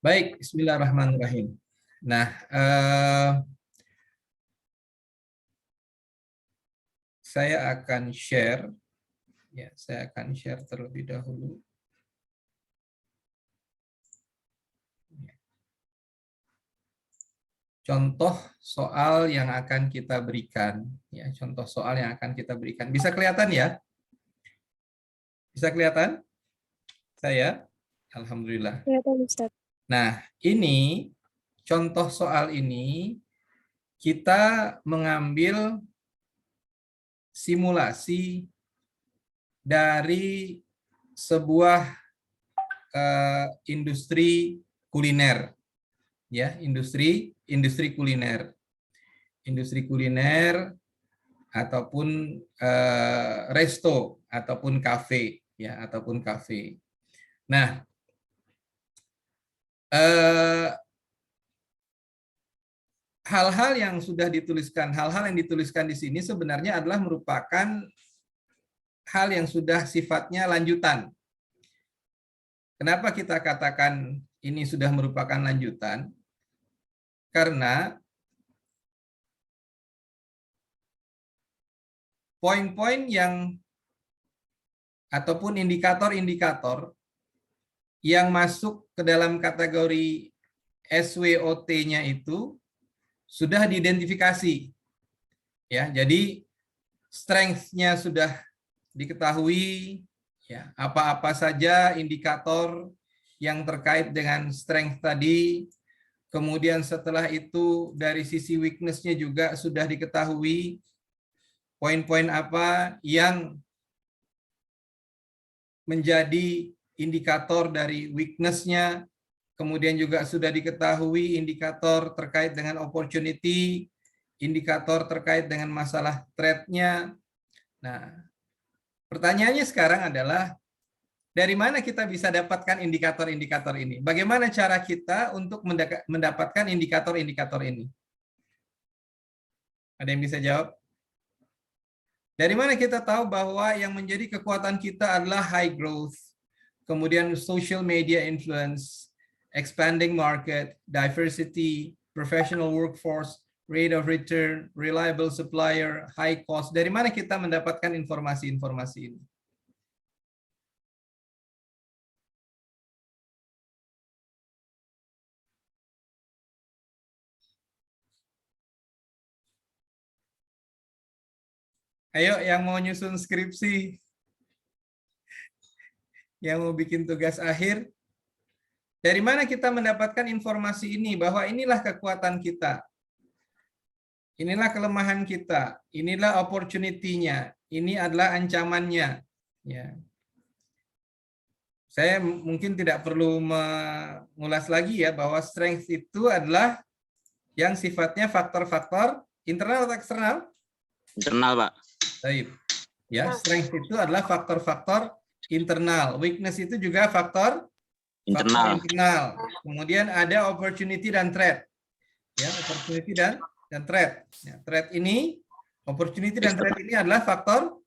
Baik, bismillahirrahmanirrahim. Nah, saya akan share, ya, saya akan share terlebih dahulu. Contoh soal yang akan kita berikan, ya, contoh soal yang akan kita berikan. Bisa kelihatan ya? Bisa kelihatan? Saya, alhamdulillah. Kelihatan, Ustaz. Nah, ini contoh soal ini kita mengambil simulasi dari sebuah industri kuliner, ya, industri kuliner, ataupun resto ataupun kafe, ya, ataupun kafe. Nah, hal-hal yang sudah dituliskan, hal-hal yang dituliskan di sini sebenarnya adalah merupakan hal yang sudah sifatnya lanjutan. Kenapa kita katakan ini sudah merupakan lanjutan? Karena poin-poin yang ataupun indikator-indikator yang masuk ke dalam kategori SWOT-nya itu sudah diidentifikasi. Ya, jadi strength-nya sudah diketahui, ya, apa-apa saja indikator yang terkait dengan strength tadi. Kemudian setelah itu dari sisi weakness-nya juga sudah diketahui poin-poin apa yang menjadi indikator dari weakness-nya. Kemudian juga sudah diketahui indikator terkait dengan opportunity, indikator terkait dengan masalah threat-nya. Nah, pertanyaannya sekarang adalah dari mana kita bisa dapatkan indikator-indikator ini? Bagaimana cara kita untuk mendapatkan indikator-indikator ini? Ada yang bisa jawab? Dari mana kita tahu bahwa yang menjadi kekuatan kita adalah high growth, kemudian social media influence, expanding market, diversity, professional workforce, rate of return, reliable supplier, high cost. Dari mana kita mendapatkan informasi-informasi ini? Ayo yang mau nyusun skripsi, yang mau bikin tugas akhir, dari mana kita mendapatkan informasi ini bahwa inilah kekuatan kita, inilah kelemahan kita, inilah opportunity-nya, ini adalah ancamannya. Ya. Saya mungkin tidak perlu mengulas lagi ya bahwa strength itu adalah yang sifatnya faktor-faktor internal atau eksternal? Internal, Pak. Baik. Ya, strength itu adalah faktor-faktor internal. Weakness itu juga faktor Internal. Kemudian ada opportunity dan threat. Ya, opportunity dan threat. Ya, threat ini, opportunity dan threat ini adalah faktor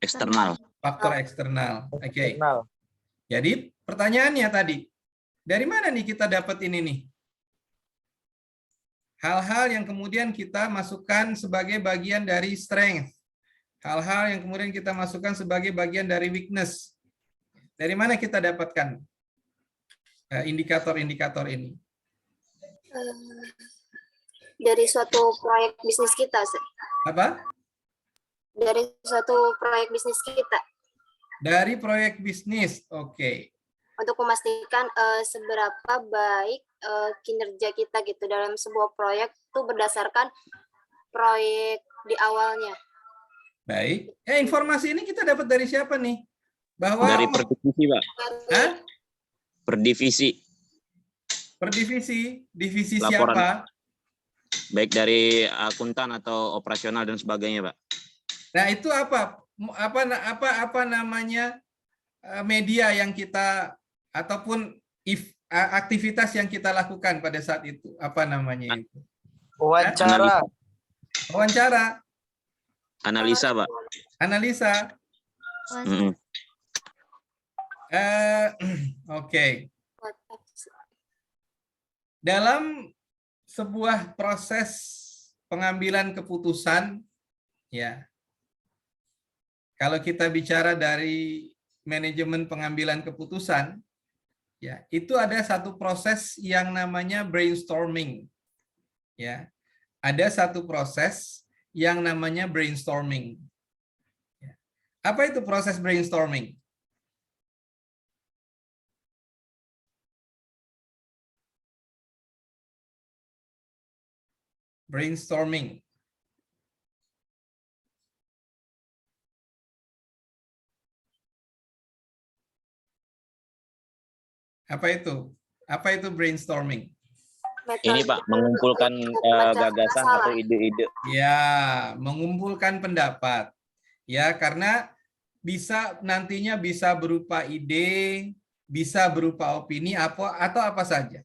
eksternal. Faktor eksternal. Oke. Jadi pertanyaannya tadi, dari mana nih kita dapat ini nih? Hal-hal yang kemudian kita masukkan sebagai bagian dari strength. Hal-hal yang kemudian kita masukkan sebagai bagian dari weakness. Dari mana kita dapatkan indikator-indikator ini? Dari suatu proyek bisnis kita, Sir. Apa? Dari suatu proyek bisnis kita. Dari proyek bisnis, oke. Untuk memastikan seberapa baik kinerja kita gitu dalam sebuah proyek itu berdasarkan proyek di awalnya. Baik. Informasi ini kita dapat dari siapa nih? Bahwa dari per divisi, Pak. Hah? Per divisi. Per divisi? Divisi Laporan. siapa? Baik dari akuntan atau operasional dan sebagainya, Pak. Nah, itu apa? Apa namanya media yang kita ataupun aktivitas yang kita lakukan pada saat itu? Apa namanya itu? Wawancara. Wawancara. Analisa, Pak. Analisa. Oke. dalam sebuah proses pengambilan keputusan, ya, kalau kita bicara dari manajemen pengambilan keputusan, ya, itu ada satu proses yang namanya brainstorming. Ya, ada satu proses yang namanya brainstorming. Ya. Apa itu proses brainstorming? Brainstorming. Apa itu? Apa itu brainstorming? Ini Pak, mengumpulkan gagasan atau ide-ide. Ya, mengumpulkan pendapat. Ya, karena nantinya bisa berupa ide, bisa berupa opini atau apa saja.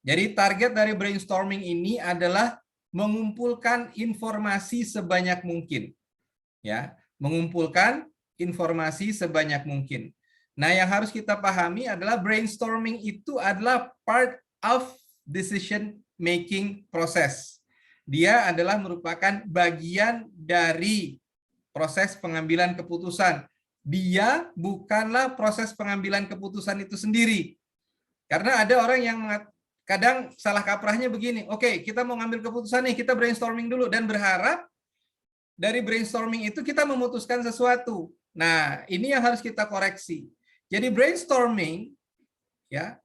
Jadi target dari brainstorming ini adalah mengumpulkan informasi sebanyak mungkin. Ya, mengumpulkan informasi sebanyak mungkin. Nah, yang harus kita pahami adalah brainstorming itu adalah part of decision making process. Dia adalah merupakan bagian dari proses pengambilan keputusan. Dia bukanlah proses pengambilan keputusan itu sendiri. Karena ada orang yang kadang salah kaprahnya begini, oke, kita mau ngambil keputusan nih, kita brainstorming dulu dan berharap dari brainstorming itu kita memutuskan sesuatu. Nah, ini yang harus kita koreksi. Jadi brainstorming, ya,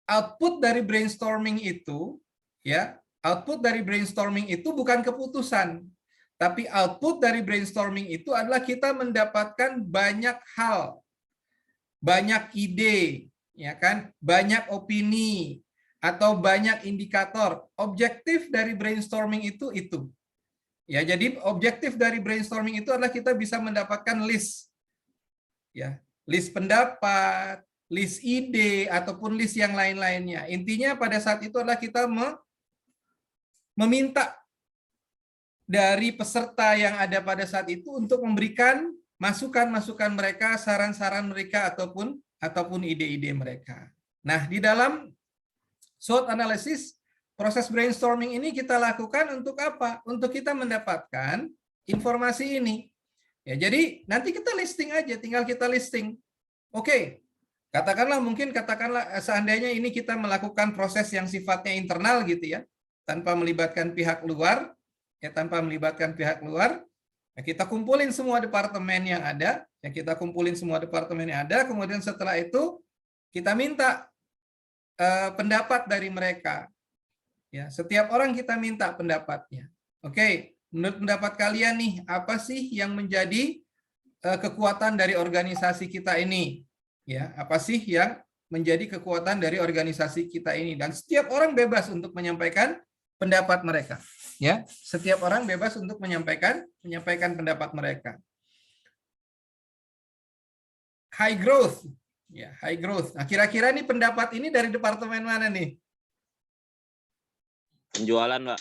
output dari brainstorming itu, ya, output dari brainstorming itu bukan keputusan, tapi output dari brainstorming itu adalah kita mendapatkan banyak hal, banyak ide, ya kan, banyak opini atau banyak indikator. Objektif dari brainstorming itu. Ya, jadi objektif dari brainstorming itu adalah kita bisa mendapatkan list, ya, list pendapat, list ide, ataupun list yang lain-lainnya. Intinya pada saat itu adalah kita meminta dari peserta yang ada pada saat itu untuk memberikan masukan-masukan mereka, saran-saran mereka, ataupun ide-ide mereka. Nah, di dalam SWOT analysis, proses brainstorming ini kita lakukan untuk apa? Untuk kita mendapatkan informasi ini. Ya, jadi nanti kita listing aja, tinggal kita listing. Oke, katakanlah seandainya ini kita melakukan proses yang sifatnya internal gitu ya, tanpa melibatkan pihak luar, ya, ya, kita kumpulin semua departemen yang ada, kemudian setelah itu kita minta pendapat dari mereka. Ya, setiap orang kita minta pendapatnya. Oke, menurut pendapat kalian nih, apa sih yang menjadi kekuatan dari organisasi kita ini? Ya, apa sih yang menjadi kekuatan dari organisasi kita ini? Dan setiap orang bebas untuk menyampaikan pendapat mereka. Ya, setiap orang bebas untuk menyampaikan pendapat mereka. High growth. Ya, high growth. Nah, kira-kira nih pendapat ini dari departemen mana nih? Penjualan, Pak.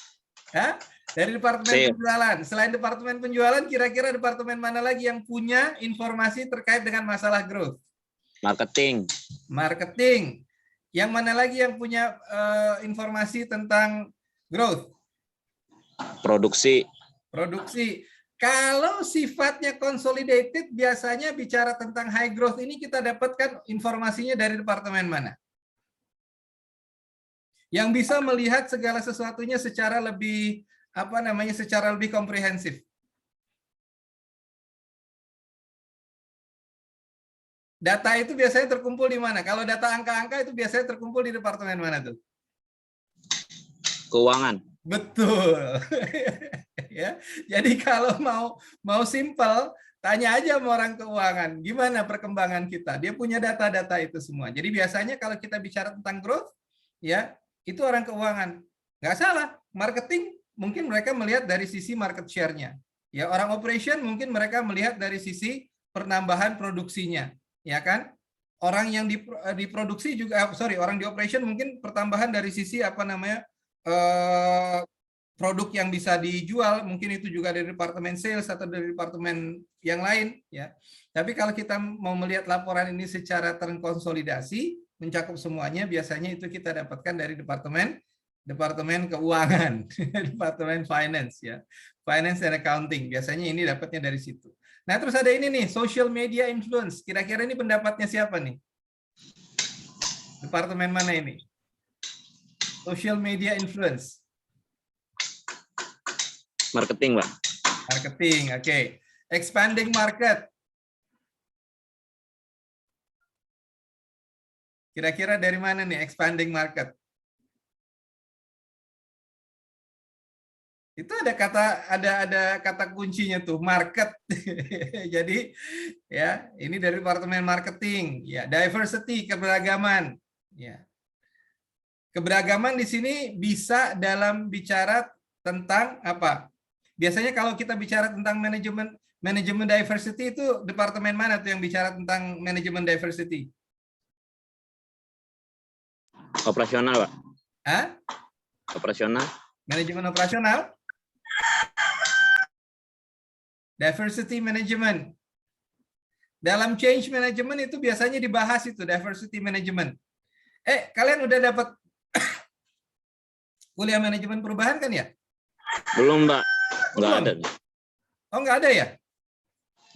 Hah? Dari departemen penjualan. Selain departemen penjualan, kira-kira departemen mana lagi yang punya informasi terkait dengan masalah growth? Marketing. Marketing. Yang mana lagi yang punya informasi tentang growth? Produksi. Produksi. Kalau sifatnya consolidated, biasanya bicara tentang high growth ini kita dapatkan informasinya dari departemen mana? Yang bisa melihat segala sesuatunya secara lebih secara lebih komprehensif. Data itu biasanya terkumpul di mana? Kalau data angka-angka itu biasanya terkumpul di departemen mana tuh? Keuangan. Betul. Ya. Jadi kalau mau simple, tanya aja sama orang keuangan, gimana perkembangan kita? Dia punya data-data itu semua. Jadi biasanya kalau kita bicara tentang growth, ya, itu orang keuangan. Nggak salah, marketing mungkin mereka melihat dari sisi market share-nya. Ya, orang operation mungkin mereka melihat dari sisi penambahan produksinya, ya kan? Orang yang diproduksi juga, orang di operation mungkin pertambahan dari sisi produk yang bisa dijual, mungkin itu juga dari departemen sales atau dari departemen yang lain, ya. Tapi kalau kita mau melihat laporan ini secara terkonsolidasi, mencakup semuanya, biasanya itu kita dapatkan dari Departemen Keuangan, Departemen Finance ya. Finance and Accounting. Biasanya ini dapatnya dari situ. Nah, terus ada ini nih, social media influence. Kira-kira ini pendapatnya siapa nih? Departemen mana ini? Social media influence. Marketing, Pak. Marketing, oke. Expanding market. Kira-kira dari mana nih expanding market? Itu ada kata kuncinya tuh, market. Jadi ya, ini dari Departemen Marketing, ya, diversity, keberagaman, ya. Keberagaman di sini bisa dalam bicara tentang apa? Biasanya kalau kita bicara tentang manajemen diversity, itu departemen mana tuh yang bicara tentang manajemen diversity? Operasional, Pak. Hah? Operasional. Manajemen operasional? Diversity management. Dalam change management itu biasanya dibahas itu, diversity management. Kalian udah dapat kuliah manajemen perubahan kan ya? Belum, Pak. Nggak Belum? ada. Oh, nggak ada ya?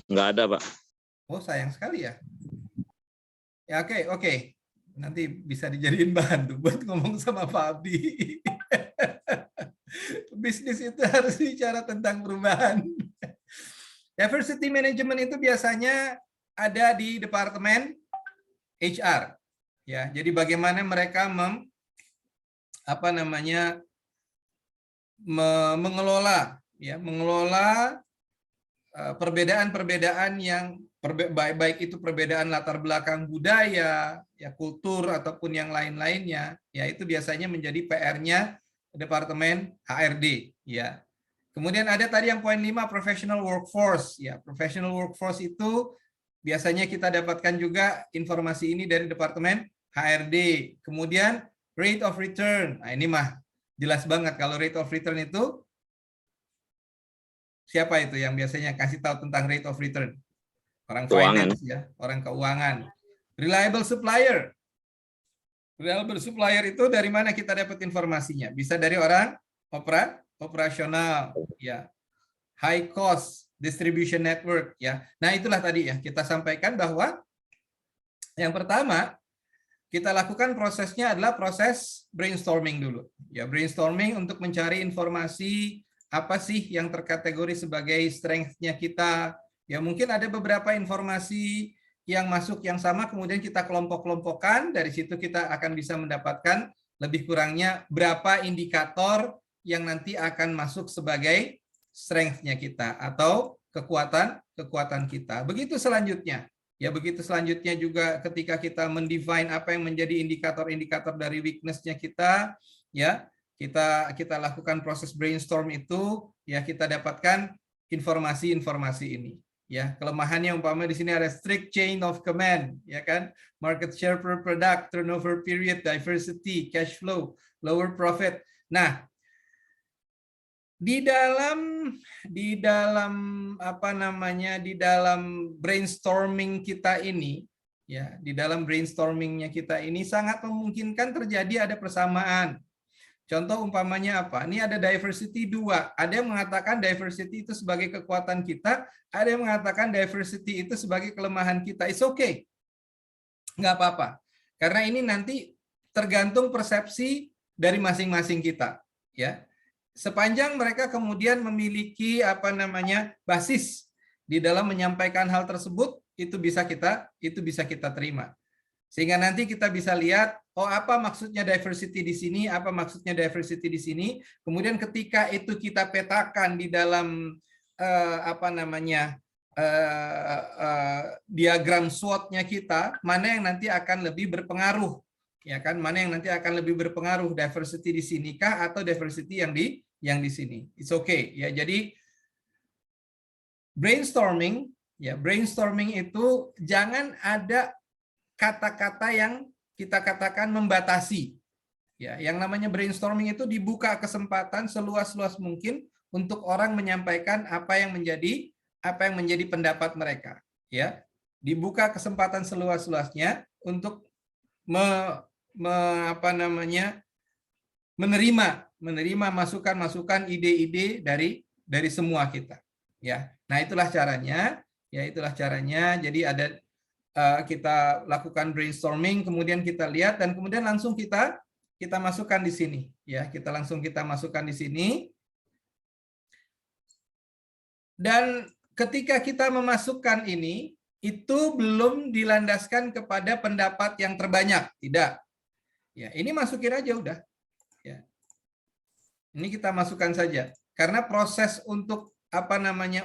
Nggak ada, Pak. Oh, sayang sekali ya. Ya, oke. Nanti bisa dijadiin bahan tuh buat ngomong sama Pak Abdi. Bisnis itu harus bicara tentang perubahan. Diversity management itu biasanya ada di Departemen HR. Ya, jadi bagaimana mereka mengelola perbedaan-perbedaan yang baik itu perbedaan latar belakang budaya, ya kultur ataupun yang lain-lainnya, ya itu biasanya menjadi PR-nya Departemen HRD, ya. Kemudian ada tadi yang poin 5 professional workforce, ya. Professional workforce itu biasanya kita dapatkan juga informasi ini dari Departemen HRD. Kemudian rate of return. Nah, ini mah jelas banget kalau rate of return itu siapa itu yang biasanya kasih tahu tentang rate of return? Orang finance ya, orang keuangan. Reliable supplier. Reliable supplier itu dari mana kita dapat informasinya? Bisa dari orang operasional, ya. High cost distribution network, ya. Nah, itulah tadi ya kita sampaikan bahwa yang pertama kita lakukan prosesnya adalah proses brainstorming dulu. Ya, brainstorming untuk mencari informasi apa sih yang terkategori sebagai strength-nya kita. Ya, mungkin ada beberapa informasi yang masuk yang sama, kemudian kita kelompok-kelompokkan, dari situ kita akan bisa mendapatkan lebih kurangnya berapa indikator yang nanti akan masuk sebagai strength-nya kita atau kekuatan kita. Begitu selanjutnya. Ya, begitu selanjutnya juga ketika kita mendefine apa yang menjadi indikator-indikator dari weakness-nya kita, ya, kita lakukan proses brainstorm itu, ya kita dapatkan informasi-informasi ini. Ya, kelemahannya umpama di sini ada strict chain of command, ya kan? Market share per product, turnover period, diversity, cash flow, lower profit. Nah, di dalam brainstorming kita ini, ya, di dalam brainstormingnya kita ini sangat memungkinkan terjadi ada persamaan. Contoh umpamanya apa? Ini ada diversity 2. Ada yang mengatakan diversity itu sebagai kekuatan kita, ada yang mengatakan diversity itu sebagai kelemahan kita. It's okay. Nggak apa-apa. Karena ini nanti tergantung persepsi dari masing-masing kita, ya. Sepanjang mereka kemudian memiliki basis di dalam menyampaikan hal tersebut, itu bisa kita terima. Sehingga nanti kita bisa lihat, oh apa maksudnya diversity di sini, apa maksudnya diversity di sini. Kemudian ketika itu kita petakan di dalam diagram SWOT-nya kita, mana yang nanti akan lebih berpengaruh, ya kan? Mana yang nanti akan lebih berpengaruh, diversity di sinikah atau diversity yang di sini. It's okay, ya. Jadi brainstorming, ya, brainstorming itu jangan ada kata-kata yang kita katakan membatasi. Ya, yang namanya brainstorming itu dibuka kesempatan seluas-luas mungkin untuk orang menyampaikan apa yang menjadi pendapat mereka. Ya, dibuka kesempatan seluas-luasnya untuk menerima masukan-masukan, ide-ide dari semua kita. Ya, nah itulah caranya. Ya, itulah caranya. Jadi ada kita lakukan brainstorming, kemudian kita lihat dan kemudian langsung kita masukkan di sini. Ya, kita masukkan di sini. Dan ketika kita memasukkan ini, itu belum dilandaskan kepada pendapat yang terbanyak, tidak. Ya, ini masukin aja udah. Ya. Ini kita masukkan saja. Karena proses untuk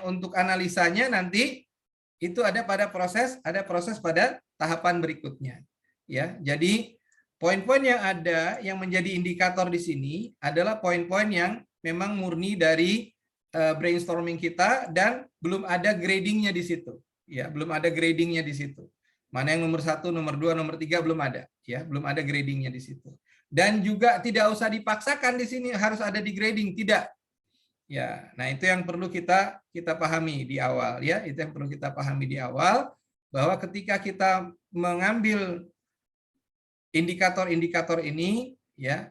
untuk analisanya nanti itu ada proses pada tahapan berikutnya. Ya, jadi poin-poin yang ada yang menjadi indikator di sini adalah poin-poin yang memang murni dari brainstorming kita dan belum ada gradingnya di situ. Ya, belum ada gradingnya di situ. Mana yang nomor 1, nomor 2, nomor 3 belum ada. Ya, belum ada gradingnya di situ. Dan juga tidak usah dipaksakan di sini harus ada di grading, tidak. Ya, nah itu yang perlu kita pahami di awal. Ya, itu yang perlu kita pahami di awal bahwa ketika kita mengambil indikator-indikator ini, ya,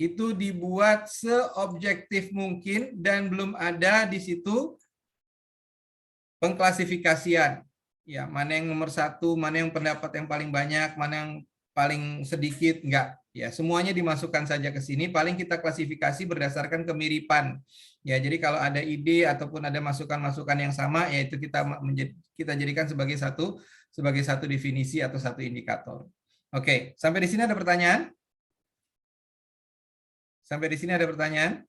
itu dibuat seobjektif mungkin dan belum ada di situ pengklasifikasian. Ya, mana yang nomor 1, mana yang pendapat yang paling banyak, mana yang paling sedikit, enggak. Ya, semuanya dimasukkan saja ke sini, paling kita klasifikasi berdasarkan kemiripan. Ya, jadi kalau ada ide ataupun ada masukan-masukan yang sama, yaitu kita jadikan sebagai satu definisi atau satu indikator. Oke, sampai di sini ada pertanyaan? Sampai di sini ada pertanyaan?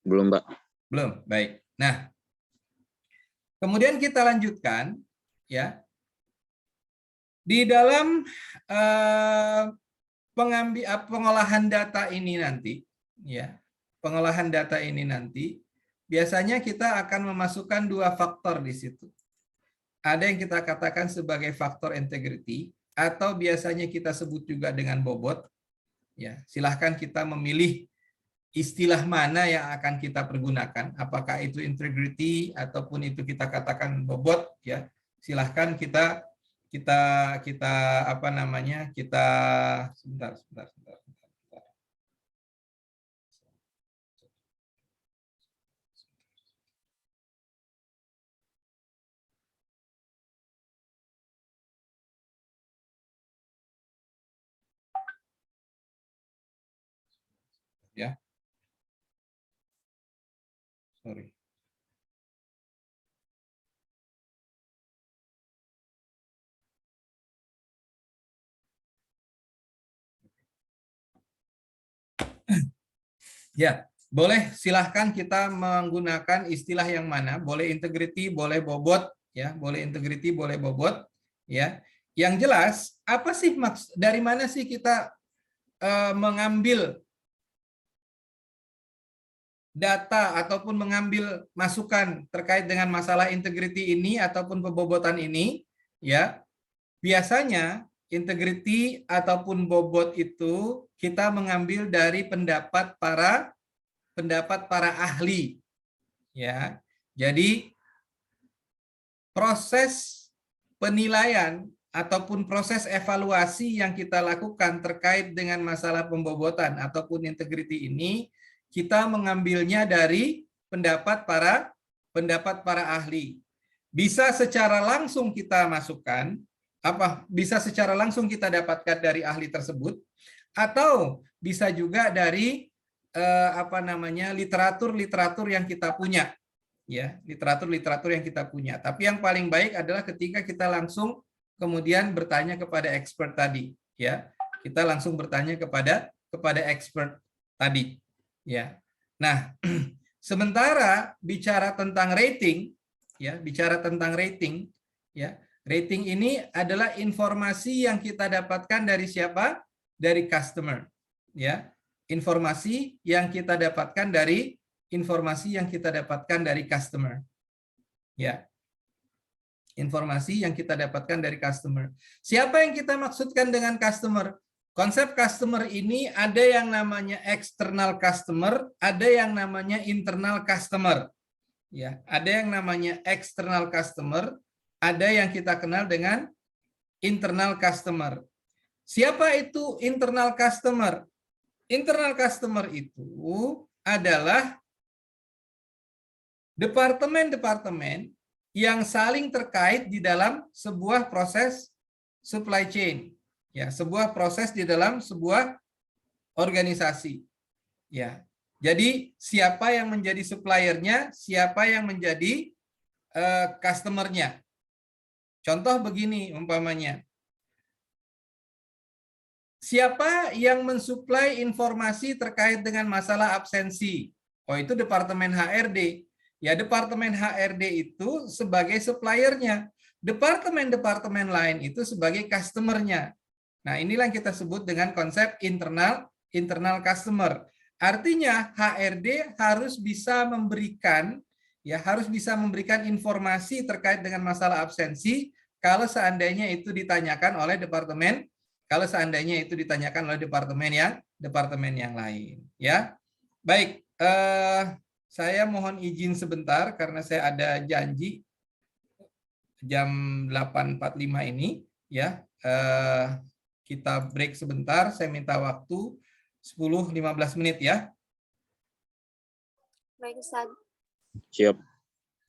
Belum, Mbak. Belum, baik. Nah, kemudian kita lanjutkan, ya. Di dalam pengolahan data ini nanti, ya, pengolahan data ini nanti, biasanya kita akan memasukkan 2 faktor di situ. Ada yang kita katakan sebagai faktor integrity, atau biasanya kita sebut juga dengan bobot. Ya, silahkan kita memilih istilah mana yang akan kita pergunakan, apakah itu integrity ataupun itu kita katakan bobot. Ya, silahkan kita sebentar. Ya, sorry. Ya, boleh silahkan kita menggunakan istilah yang mana, boleh integrity, boleh bobot, ya, boleh integrity, boleh bobot, ya. Yang jelas, apa sih dari mana sih kita mengambil data ataupun mengambil masukan terkait dengan masalah integrity ini ataupun pembobotan ini, ya. Biasanya integrity ataupun bobot itu kita mengambil dari pendapat para ahli, ya. Jadi proses penilaian ataupun proses evaluasi yang kita lakukan terkait dengan masalah pembobotan ataupun integrity ini, kita mengambilnya dari pendapat para ahli. Bisa secara langsung kita masukkan, bisa secara langsung kita dapatkan dari ahli tersebut, atau bisa juga dari literatur yang kita punya, ya, literatur yang kita punya. Tapi yang paling baik adalah ketika kita langsung kemudian bertanya kepada expert tadi, ya, kita langsung bertanya kepada expert tadi, ya. Nah, sementara bicara tentang rating, ya, rating ini adalah informasi yang kita dapatkan dari siapa? Dari customer, ya. Informasi yang kita dapatkan dari customer. Ya. Informasi yang kita dapatkan dari customer. Siapa yang kita maksudkan dengan customer? Konsep customer ini ada yang namanya external customer, ada yang namanya internal customer. Ya, ada yang namanya external customer, ada yang kita kenal dengan internal customer. Siapa itu internal customer? Internal customer itu adalah departemen-departemen yang saling terkait di dalam sebuah proses supply chain. Ya, sebuah proses di dalam sebuah organisasi. Ya. Jadi siapa yang menjadi suppliernya, siapa yang menjadi customernya. Contoh begini umpamanya. Siapa yang mensuplai informasi terkait dengan masalah absensi? Oh, itu Departemen HRD. Ya, Departemen HRD itu sebagai suppliernya. Departemen-departemen lain itu sebagai customernya. Nah, inilah yang kita sebut dengan konsep internal customer. Artinya HRD harus bisa memberikan informasi terkait dengan masalah absensi kalau seandainya itu ditanyakan oleh departemen yang lain, ya. Baik, saya mohon izin sebentar karena saya ada janji jam 8.45 ini, ya. Kita break sebentar, saya minta waktu 10-15 menit ya. Baik, Ustaz. Siap.